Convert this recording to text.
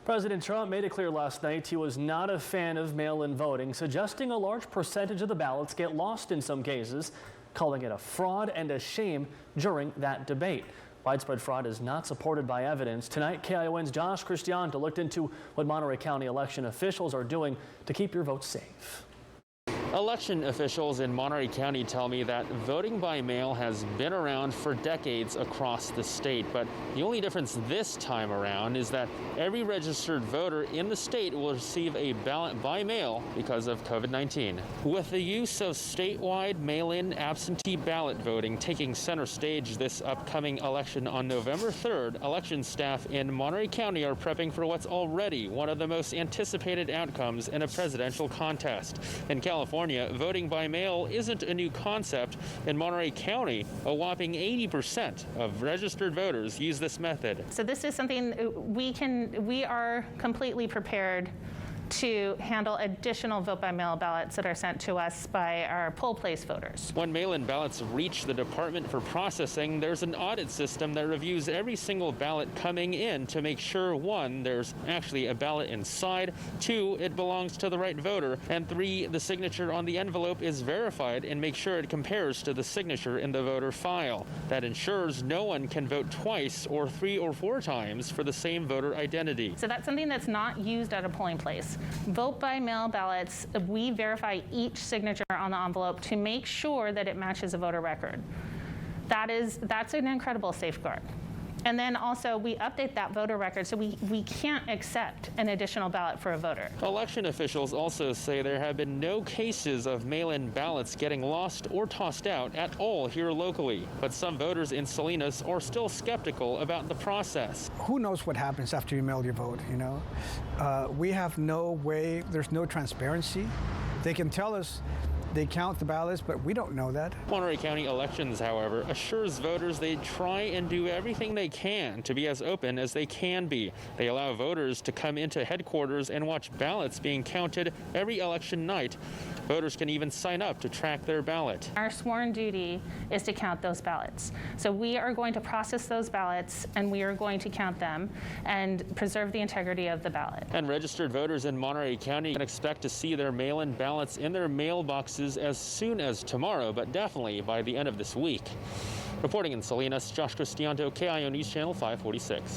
President Trump made it clear last night he was not a fan of mail-in voting, suggesting a large percentage of the ballots get lost in some cases, calling it a fraud and a shame during that debate. Widespread fraud is not supported by evidence. Tonight, KION's Josh Cristiano looked into what Monterey County election officials are doing to keep your votes safe. Election officials in Monterey County tell me that voting by mail has been around for decades across the state, but the only difference this time around is that every registered voter in the state will receive a ballot by mail because of COVID-19. With the use of statewide mail-in absentee ballot voting taking center stage this upcoming election on November 3rd, election staff in Monterey County are prepping for what's already one of the most anticipated outcomes in a presidential contest. In California, voting by mail isn't a new concept. In Monterey County, a whopping 80% of registered voters use this method. So this is something we are completely prepared to handle additional vote-by-mail ballots that are sent to us by our poll place voters. When mail-in ballots reach the department for processing, there's an audit system that reviews every single ballot coming in to make sure, 1, there's actually a ballot inside, 2, it belongs to the right voter, and 3, the signature on the envelope is verified and make sure it compares to the signature in the voter file. That ensures no one can vote twice or 3 or 4 times for the same voter identity. So that's something that's not used at a polling place. Vote-by-mail ballots, we verify each signature on the envelope to make sure that it matches a voter record. That's an incredible safeguard. And then also we update that voter record, so we can't accept an additional ballot for a voter. Election officials also say there have been no cases of mail-in ballots getting lost or tossed out at all here locally. But some voters in Salinas are still skeptical about the process. Who knows what happens after you mail your vote, you know? We have no way, there's no transparency. They can tell us they count the ballots, but we don't know that. Monterey County Elections, however, assures voters they try and do everything they can to be as open as they can be. They allow voters to come into headquarters and watch ballots being counted every election night. Voters can even sign up to track their ballot. Our sworn duty is to count those ballots. So we are going to process those ballots and we are going to count them and preserve the integrity of the ballot. And registered voters in Monterey County can expect to see their mail-in ballots in their mailboxes as soon as tomorrow, but definitely by the end of this week. Reporting in Salinas, Josh Cristiano, KIO News Channel 546.